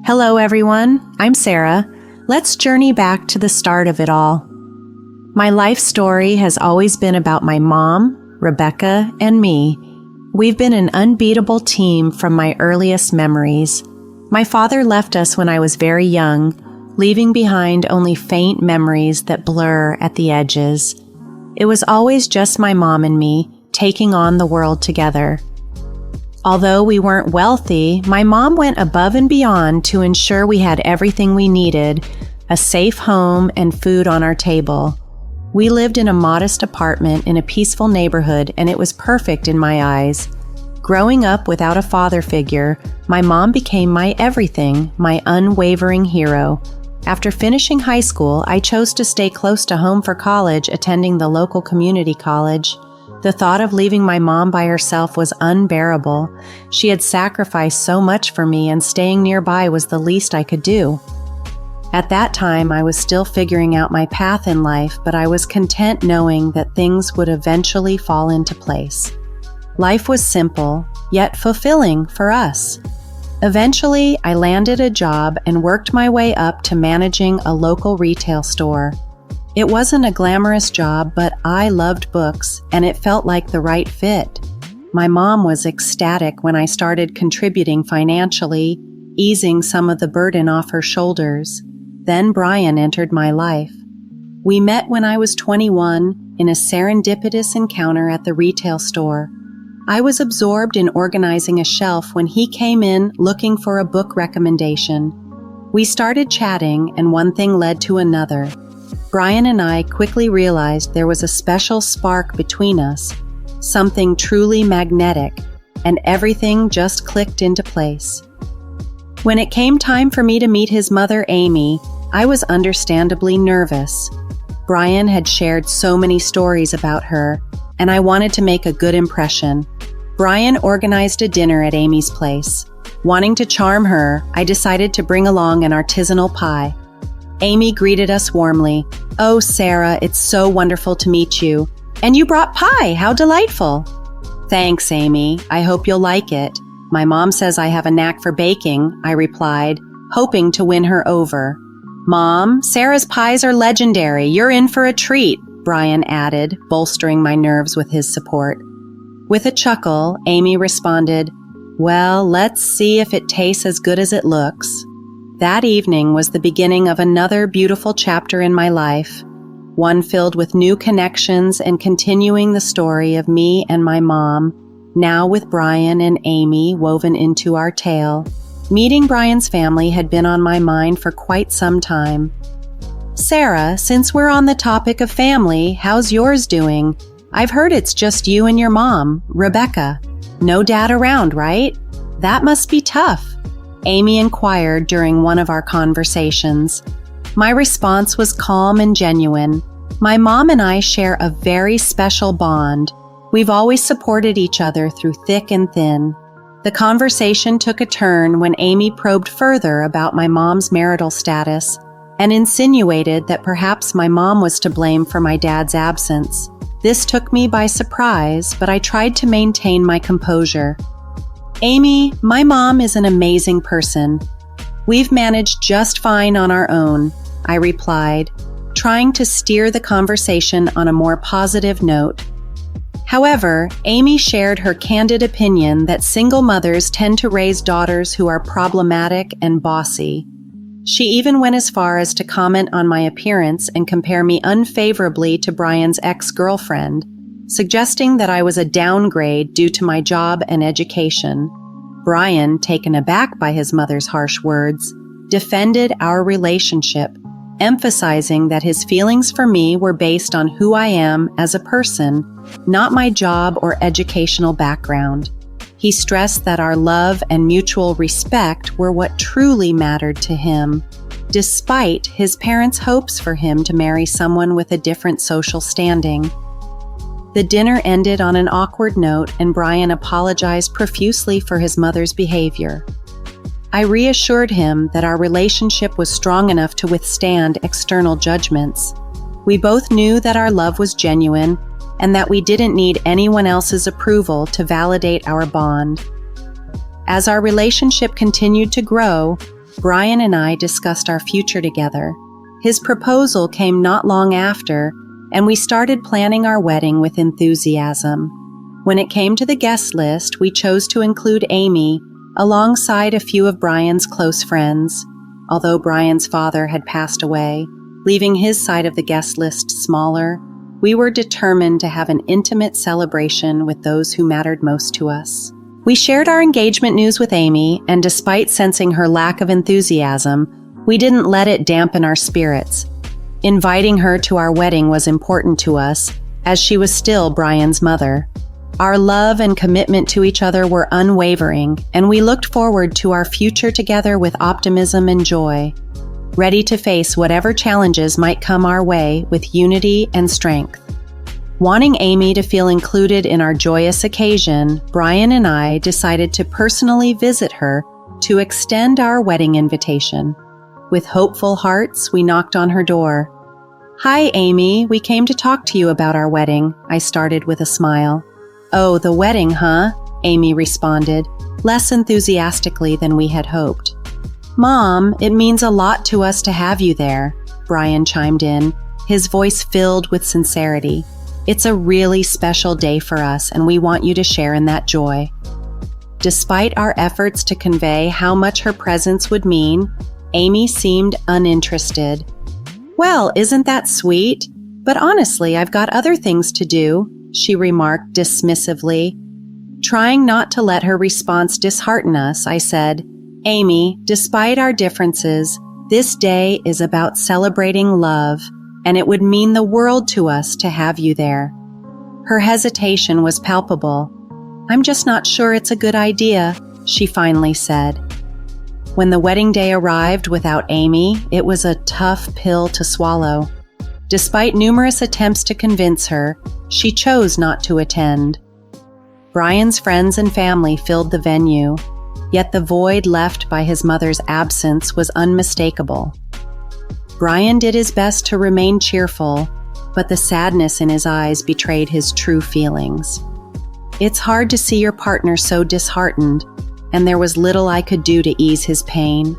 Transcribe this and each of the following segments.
Hello everyone, I'm Sarah. Let's journey back to the start of it all. My life story has always been about my mom, Rebecca, and me. We've been an unbeatable team from my earliest memories. My father left us when I was very young, leaving behind only faint memories that blur at the edges. It was always just my mom and me, taking on the world together. Although we weren't wealthy, my mom went above and beyond to ensure we had everything we needed, a safe home and food on our table. We lived in a modest apartment in a peaceful neighborhood, and it was perfect in my eyes. Growing up without a father figure, my mom became my everything, my unwavering hero. After finishing high school, I chose to stay close to home for college, attending the local community college. The thought of leaving my mom by herself was unbearable. She had sacrificed so much for me, and staying nearby was the least I could do. At that time, I was still figuring out my path in life, but I was content knowing that things would eventually fall into place. Life was simple, yet fulfilling for us. Eventually, I landed a job and worked my way up to managing a local retail store. It wasn't a glamorous job, but I loved books, and it felt like the right fit. My mom was ecstatic when I started contributing financially, easing some of the burden off her shoulders. Then Brian entered my life. We met when I was 21 in a serendipitous encounter at the retail store. I was absorbed in organizing a shelf when he came in looking for a book recommendation. We started chatting, and one thing led to another. Brian and I quickly realized there was a special spark between us, something truly magnetic, and everything just clicked into place. When it came time for me to meet his mother, Amy, I was understandably nervous. Brian had shared so many stories about her, and I wanted to make a good impression. Brian organized a dinner at Amy's place. Wanting to charm her, I decided to bring along an artisanal pie. Amy greeted us warmly. "Oh, Sarah, it's so wonderful to meet you. And you brought pie, how delightful." "Thanks, Amy. I hope you'll like it. My mom says I have a knack for baking," I replied, hoping to win her over. "Mom, Sarah's pies are legendary. You're in for a treat," Brian added, bolstering my nerves with his support. With a chuckle, Amy responded, "Well, let's see if it tastes as good as it looks." That evening was the beginning of another beautiful chapter in my life, one filled with new connections and continuing the story of me and my mom, now with Brian and Amy woven into our tale. Meeting Brian's family had been on my mind for quite some time. "Sarah, since we're on the topic of family, how's yours doing? I've heard it's just you and your mom, Rebecca. No dad around, right? That must be tough," Amy inquired during one of our conversations. My response was calm and genuine. My mom and I share a very special bond. We've always supported each other through thick and thin. The conversation took a turn when Amy probed further about my mom's marital status and insinuated that perhaps my mom was to blame for my dad's absence. This took me by surprise, but I tried to maintain my composure. "Amy, my mom is an amazing person. We've managed just fine on our own," I replied, trying to steer the conversation on a more positive note. However, Amy shared her candid opinion that single mothers tend to raise daughters who are problematic and bossy. She even went as far as to comment on my appearance and compare me unfavorably to Brian's ex-girlfriend, suggesting that I was a downgrade due to my job and education. Brian, taken aback by his mother's harsh words, defended our relationship, emphasizing that his feelings for me were based on who I am as a person, not my job or educational background. He stressed that our love and mutual respect were what truly mattered to him, despite his parents' hopes for him to marry someone with a different social standing. The dinner ended on an awkward note, and Brian apologized profusely for his mother's behavior. I reassured him that our relationship was strong enough to withstand external judgments. We both knew that our love was genuine and that we didn't need anyone else's approval to validate our bond. As our relationship continued to grow, Brian and I discussed our future together. His proposal came not long after, and we started planning our wedding with enthusiasm. When it came to the guest list, we chose to include Amy alongside a few of Brian's close friends, although Brian's father had passed away, leaving his side of the guest list smaller. We were determined to have an intimate celebration with those who mattered most to us. We shared our engagement news with Amy, and despite sensing her lack of enthusiasm, we didn't let it dampen our spirits. Inviting her to our wedding was important to us, as she was still Brian's mother. Our love and commitment to each other were unwavering, and we looked forward to our future together with optimism and joy, ready to face whatever challenges might come our way with unity and strength. Wanting Amy to feel included in our joyous occasion, Brian and I decided to personally visit her to extend our wedding invitation. With hopeful hearts, we knocked on her door. "Hi, Amy, we came to talk to you about our wedding," I started with a smile. "Oh, the wedding, huh?" Amy responded, less enthusiastically than we had hoped. "Mom, it means a lot to us to have you there," Brian chimed in, his voice filled with sincerity. "It's a really special day for us, and we want you to share in that joy." Despite our efforts to convey how much her presence would mean, Amy seemed uninterested. "Well, isn't that sweet? But honestly, I've got other things to do," she remarked dismissively. Trying not to let her response dishearten us, I said, "Amy, despite our differences, this day is about celebrating love, and it would mean the world to us to have you there." Her hesitation was palpable. "I'm just not sure it's a good idea," she finally said. When the wedding day arrived without Amy, it was a tough pill to swallow. Despite numerous attempts to convince her, she chose not to attend. Brian's friends and family filled the venue, yet the void left by his mother's absence was unmistakable. Brian did his best to remain cheerful, but the sadness in his eyes betrayed his true feelings. It's hard to see your partner so disheartened, and there was little I could do to ease his pain.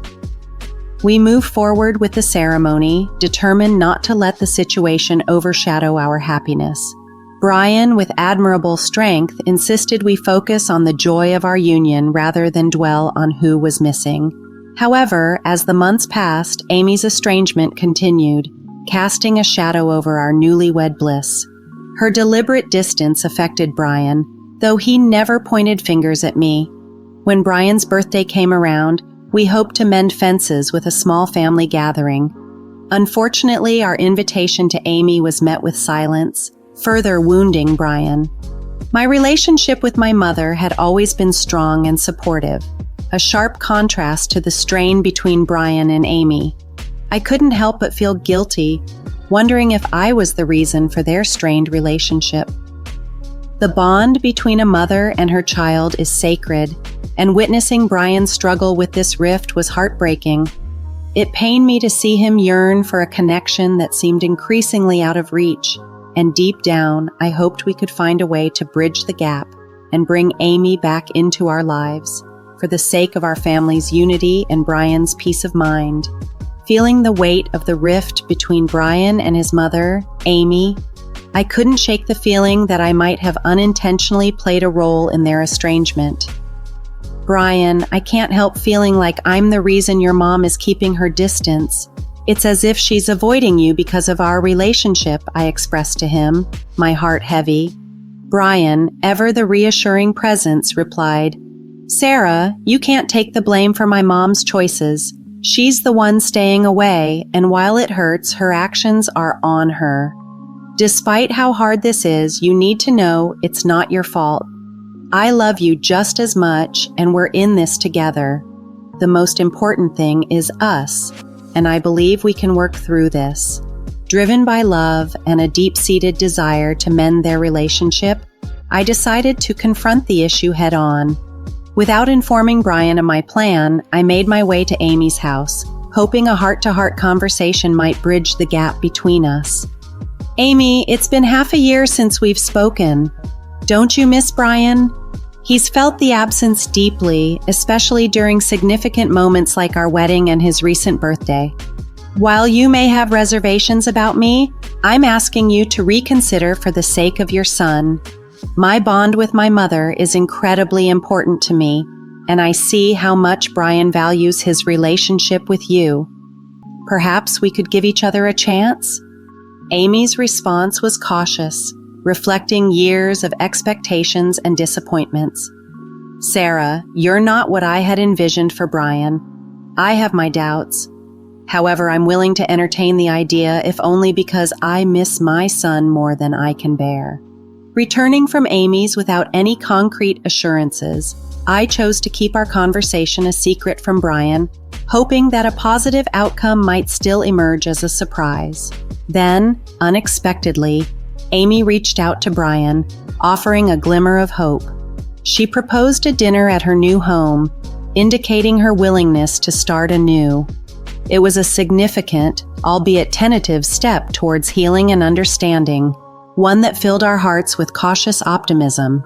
We moved forward with the ceremony, determined not to let the situation overshadow our happiness. Brian, with admirable strength, insisted we focus on the joy of our union rather than dwell on who was missing. However, as the months passed, Amy's estrangement continued, casting a shadow over our newlywed bliss. Her deliberate distance affected Brian, though he never pointed fingers at me. When Brian's birthday came around, we hoped to mend fences with a small family gathering. Unfortunately, our invitation to Amy was met with silence, further wounding Brian. My relationship with my mother had always been strong and supportive, a sharp contrast to the strain between Brian and Amy. I couldn't help but feel guilty, wondering if I was the reason for their strained relationship. The bond between a mother and her child is sacred, and witnessing Brian's struggle with this rift was heartbreaking. It pained me to see him yearn for a connection that seemed increasingly out of reach, and deep down, I hoped we could find a way to bridge the gap and bring Amy back into our lives, for the sake of our family's unity and Brian's peace of mind. Feeling the weight of the rift between Brian and his mother, Amy, I couldn't shake the feeling that I might have unintentionally played a role in their estrangement. "Brian, I can't help feeling like I'm the reason your mom is keeping her distance. It's as if she's avoiding you because of our relationship," I expressed to him, my heart heavy. Brian, ever the reassuring presence, replied, "Sarah, you can't take the blame for my mom's choices. She's the one staying away, and while it hurts, her actions are on her. Despite how hard this is, you need to know it's not your fault. I love you just as much, and we're in this together. The most important thing is us, and I believe we can work through this." Driven by love and a deep-seated desire to mend their relationship, I decided to confront the issue head-on. Without informing Brian of my plan, I made my way to Amy's house, hoping a heart-to-heart conversation might bridge the gap between us. "Amy, it's been half a year since we've spoken. Don't you miss Brian? He's felt the absence deeply, especially during significant moments like our wedding and his recent birthday. While you may have reservations about me, I'm asking you to reconsider for the sake of your son. My bond with my mother is incredibly important to me, and I see how much Brian values his relationship with you. Perhaps we could give each other a chance? Amy's response was cautious, reflecting years of expectations and disappointments. Sarah, you're not what I had envisioned for Brian. I have my doubts. However, I'm willing to entertain the idea if only because I miss my son more than I can bear. Returning from Amy's without any concrete assurances, I chose to keep our conversation a secret from Brian, hoping that a positive outcome might still emerge as a surprise. Then, unexpectedly, Amy reached out to Brian, offering a glimmer of hope. She proposed a dinner at her new home, indicating her willingness to start anew. It was a significant, albeit tentative, step towards healing and understanding, one that filled our hearts with cautious optimism.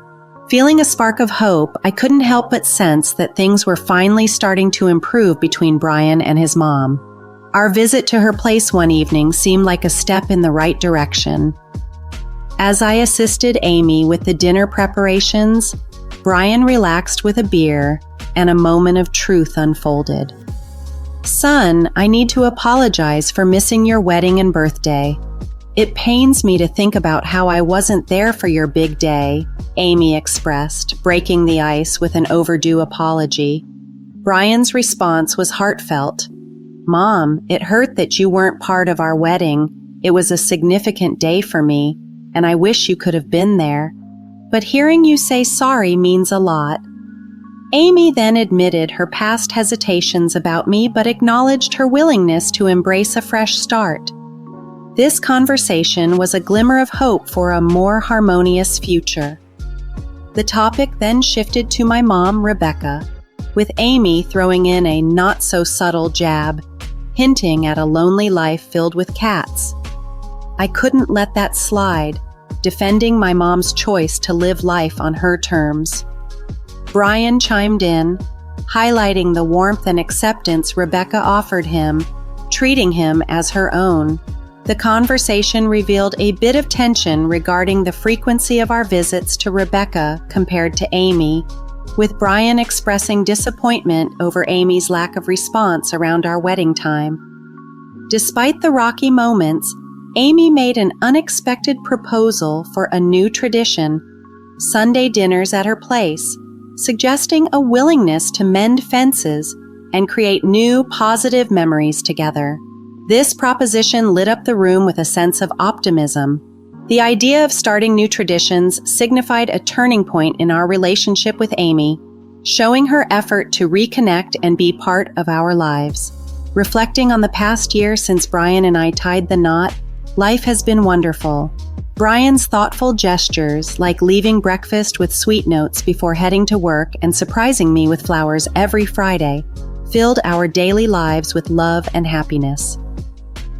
Feeling a spark of hope, I couldn't help but sense that things were finally starting to improve between Brian and his mom. Our visit to her place one evening seemed like a step in the right direction. As I assisted Amy with the dinner preparations, Brian relaxed with a beer, and a moment of truth unfolded. Son, I need to apologize for missing your wedding and birthday. It pains me to think about how I wasn't there for your big day, Amy expressed, breaking the ice with an overdue apology. Brian's response was heartfelt. Mom, it hurt that you weren't part of our wedding. It was a significant day for me, and I wish you could have been there. But hearing you say sorry means a lot. Amy then admitted her past hesitations about me but acknowledged her willingness to embrace a fresh start. This conversation was a glimmer of hope for a more harmonious future. The topic then shifted to my mom, Rebecca, with Amy throwing in a not-so-subtle jab, hinting at a lonely life filled with cats. I couldn't let that slide, defending my mom's choice to live life on her terms. Brian chimed in, highlighting the warmth and acceptance Rebecca offered him, treating him as her own. The conversation revealed a bit of tension regarding the frequency of our visits to Rebecca compared to Amy, with Brian expressing disappointment over Amy's lack of response around our wedding time. Despite the rocky moments, Amy made an unexpected proposal for a new tradition, Sunday dinners at her place, suggesting a willingness to mend fences and create new, positive memories together. This proposition lit up the room with a sense of optimism. The idea of starting new traditions signified a turning point in our relationship with Amy, showing her effort to reconnect and be part of our lives. Reflecting on the past year since Brian and I tied the knot, life has been wonderful. Brian's thoughtful gestures, like leaving breakfast with sweet notes before heading to work and surprising me with flowers every Friday, filled our daily lives with love and happiness.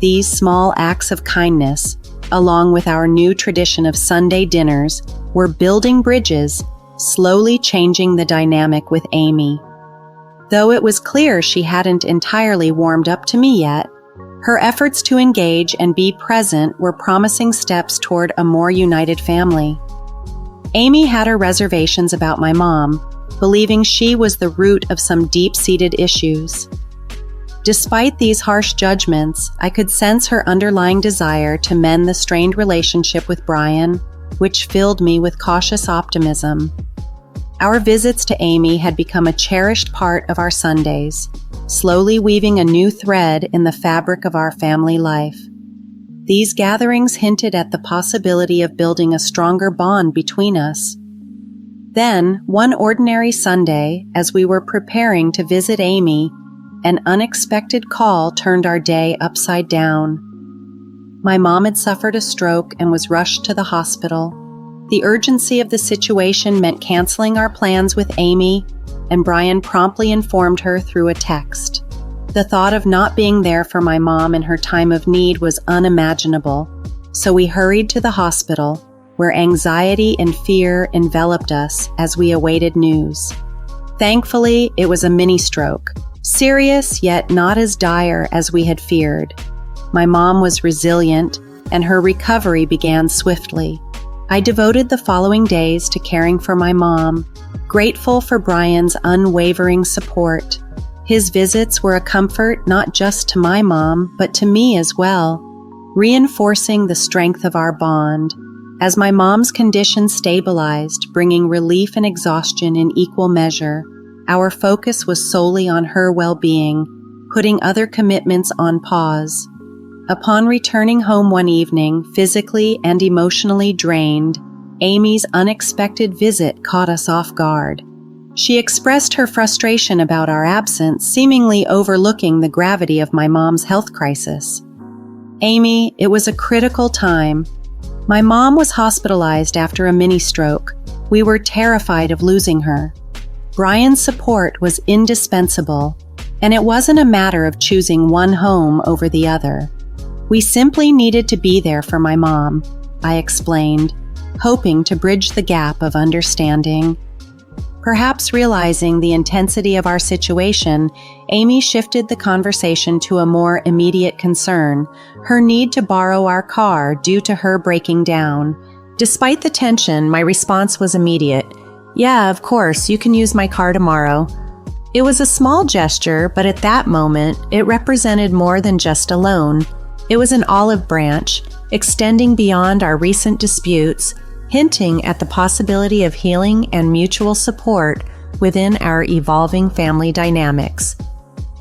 These small acts of kindness, along with our new tradition of Sunday dinners, were building bridges, slowly changing the dynamic with Amy. Though it was clear she hadn't entirely warmed up to me yet, her efforts to engage and be present were promising steps toward a more united family. Amy had her reservations about my mom, believing she was the root of some deep-seated issues. Despite these harsh judgments, I could sense her underlying desire to mend the strained relationship with Brian, which filled me with cautious optimism. Our visits to Amy had become a cherished part of our Sundays, slowly weaving a new thread in the fabric of our family life. These gatherings hinted at the possibility of building a stronger bond between us. Then, one ordinary Sunday, as we were preparing to visit Amy, an unexpected call turned our day upside down. My mom had suffered a stroke and was rushed to the hospital. The urgency of the situation meant canceling our plans with Amy, and Brian promptly informed her through a text. The thought of not being there for my mom in her time of need was unimaginable, so we hurried to the hospital, where anxiety and fear enveloped us as we awaited news. Thankfully, it was a mini-stroke, serious yet not as dire as we had feared. My mom was resilient, and her recovery began swiftly. I devoted the following days to caring for my mom, grateful for Brian's unwavering support. His visits were a comfort not just to my mom, but to me as well, reinforcing the strength of our bond. As my mom's condition stabilized, bringing relief and exhaustion in equal measure, our focus was solely on her well-being, putting other commitments on pause. Upon returning home one evening, physically and emotionally drained, Amy's unexpected visit caught us off guard. She expressed her frustration about our absence, seemingly overlooking the gravity of my mom's health crisis. "Amy, it was a critical time. My mom was hospitalized after a mini-stroke. We were terrified of losing her. Brian's support was indispensable, and it wasn't a matter of choosing one home over the other. We simply needed to be there for my mom," I explained, hoping to bridge the gap of understanding. Perhaps realizing the intensity of our situation, Amy shifted the conversation to a more immediate concern, her need to borrow our car due to her breaking down. Despite the tension, my response was immediate. "Yeah, of course, you can use my car tomorrow." It was a small gesture, but at that moment, it represented more than just a loan. It was an olive branch, extending beyond our recent disputes, hinting at the possibility of healing and mutual support within our evolving family dynamics.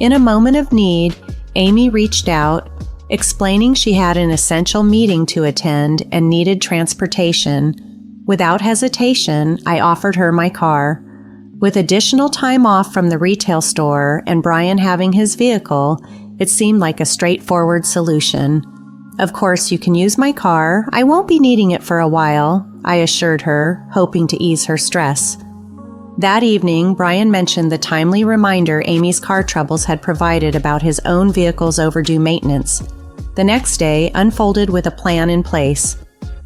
In a moment of need, Amy reached out, explaining she had an essential meeting to attend and needed transportation. Without hesitation, I offered her my car. With additional time off from the retail store and Brian having his vehicle, it seemed like a straightforward solution. "Of course, you can use my car. I won't be needing it for a while," I assured her, hoping to ease her stress. That evening, Brian mentioned the timely reminder Amy's car troubles had provided about his own vehicle's overdue maintenance. The next day unfolded with a plan in place.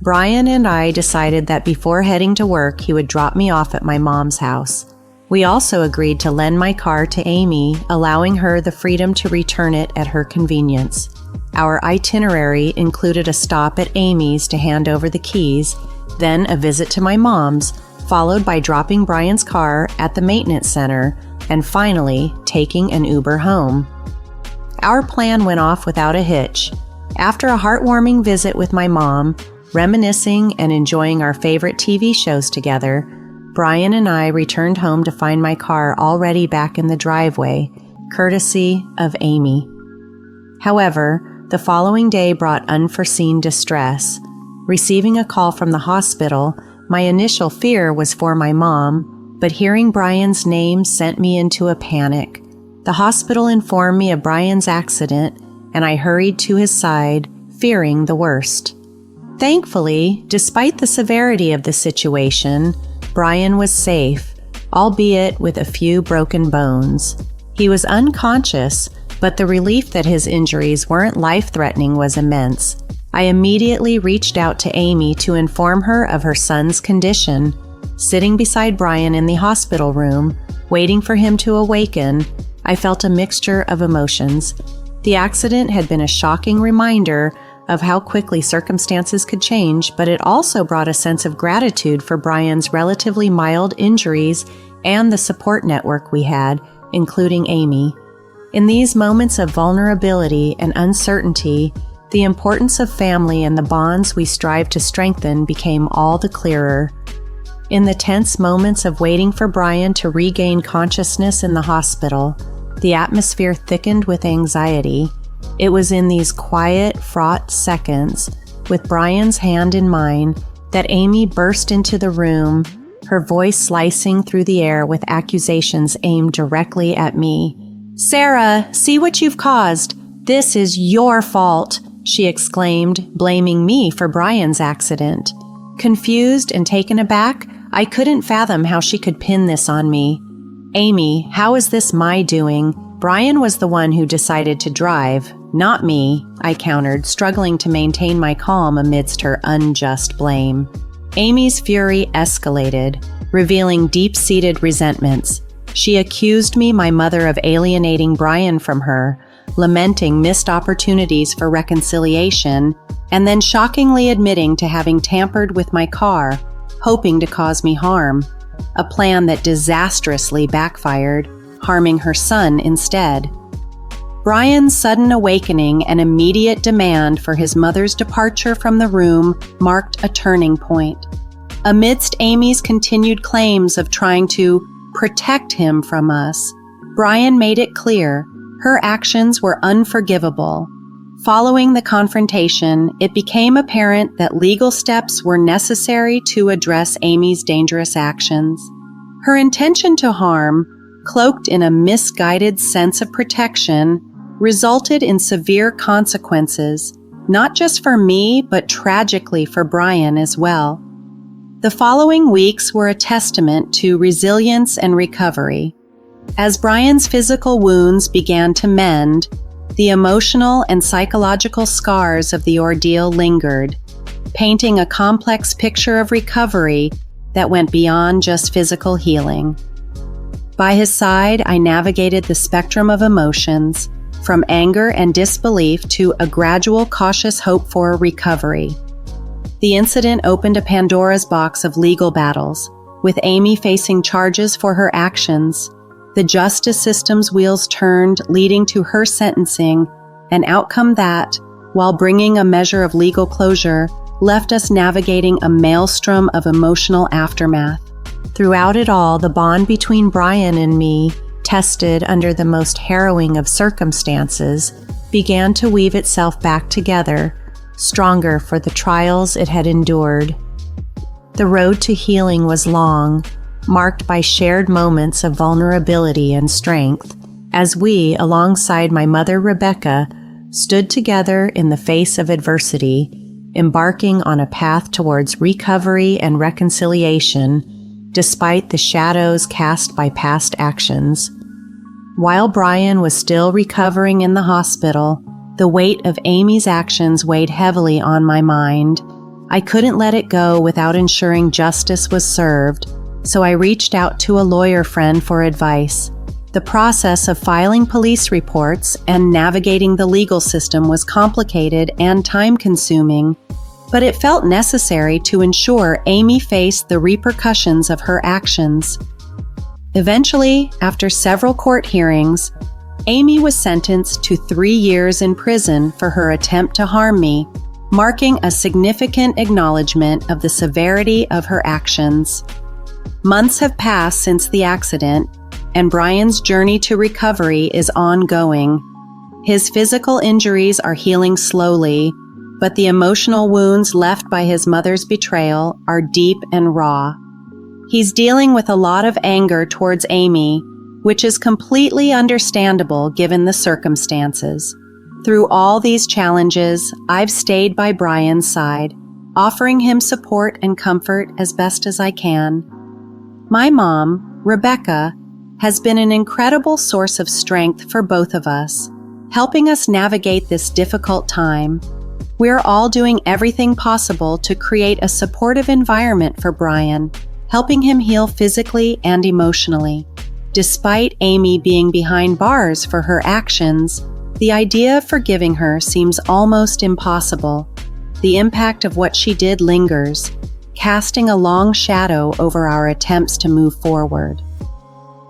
Brian and I decided that before heading to work, he would drop me off at my mom's house. We also agreed to lend my car to Amy, allowing her the freedom to return it at her convenience. Our itinerary included a stop at Amy's to hand over the keys, then a visit to my mom's, followed by dropping Brian's car at the maintenance center, and finally taking an Uber home. Our plan went off without a hitch. After a heartwarming visit with my mom, reminiscing and enjoying our favorite TV shows together, Brian and I returned home to find my car already back in the driveway, courtesy of Amy. However, the following day brought unforeseen distress. Receiving a call from the hospital, my initial fear was for my mom, but hearing Brian's name sent me into a panic. The hospital informed me of Brian's accident, and I hurried to his side, fearing the worst. Thankfully, despite the severity of the situation, Brian was safe, albeit with a few broken bones. He was unconscious, but the relief that his injuries weren't life-threatening was immense. I immediately reached out to Amy to inform her of her son's condition. Sitting beside Brian in the hospital room, waiting for him to awaken, I felt a mixture of emotions. The accident had been a shocking reminder of how quickly circumstances could change, but it also brought a sense of gratitude for Brian's relatively mild injuries and the support network we had, including Amy. In these moments of vulnerability and uncertainty, the importance of family and the bonds we strive to strengthen became all the clearer. In the tense moments of waiting for Brian to regain consciousness in the hospital, the atmosphere thickened with anxiety. It was in these quiet, fraught seconds, with Brian's hand in mine, that Amy burst into the room, her voice slicing through the air with accusations aimed directly at me. "Sarah, see what you've caused. This is your fault," she exclaimed, blaming me for Brian's accident. Confused and taken aback, I couldn't fathom how she could pin this on me. "Amy, how is this my doing? Brian was the one who decided to drive, not me," I countered, struggling to maintain my calm amidst her unjust blame. Amy's fury escalated, revealing deep-seated resentments. She accused me, my mother, of alienating Brian from her, lamenting missed opportunities for reconciliation, and then shockingly admitting to having tampered with my car, hoping to cause me harm, a plan that disastrously backfired, harming her son instead. Brian's sudden awakening and immediate demand for his mother's departure from the room marked a turning point. Amidst Amy's continued claims of trying to protect him from us, Brian made it clear her actions were unforgivable. Following the confrontation, it became apparent that legal steps were necessary to address Amy's dangerous actions. Her intention to harm, cloaked in a misguided sense of protection, resulted in severe consequences, not just for me, but tragically for Brian as well. The following weeks were a testament to resilience and recovery. As Brian's physical wounds began to mend, the emotional and psychological scars of the ordeal lingered, painting a complex picture of recovery that went beyond just physical healing. By his side, I navigated the spectrum of emotions, from anger and disbelief to a gradual, cautious hope for recovery. The incident opened a Pandora's box of legal battles, with Amy facing charges for her actions. The justice system's wheels turned, leading to her sentencing, an outcome that, while bringing a measure of legal closure, left us navigating a maelstrom of emotional aftermath. Throughout it all, the bond between Brian and me, tested under the most harrowing of circumstances, began to weave itself back together, stronger for the trials it had endured. The road to healing was long, marked by shared moments of vulnerability and strength, as we, alongside my mother Rebecca, stood together in the face of adversity, embarking on a path towards recovery and reconciliation, despite the shadows cast by past actions. While Brian was still recovering in the hospital, the weight of Amy's actions weighed heavily on my mind. I couldn't let it go without ensuring justice was served, so I reached out to a lawyer friend for advice. The process of filing police reports and navigating the legal system was complicated and time-consuming, but it felt necessary to ensure Amy faced the repercussions of her actions. Eventually, after several court hearings, Amy was sentenced to 3 years in prison for her attempt to harm me, marking a significant acknowledgement of the severity of her actions. Months have passed since the accident, and Brian's journey to recovery is ongoing. His physical injuries are healing slowly, but the emotional wounds left by his mother's betrayal are deep and raw. He's dealing with a lot of anger towards Amy, which is completely understandable given the circumstances. Through all these challenges, I've stayed by Brian's side, offering him support and comfort as best as I can. My mom, Rebecca, has been an incredible source of strength for both of us, helping us navigate this difficult time. We're all doing everything possible to create a supportive environment for Brian, helping him heal physically and emotionally. Despite Amy being behind bars for her actions, the idea of forgiving her seems almost impossible. The impact of what she did lingers, casting a long shadow over our attempts to move forward.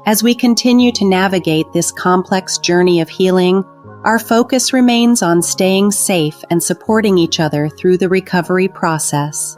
As we continue to navigate this complex journey of healing, our focus remains on staying safe and supporting each other through the recovery process.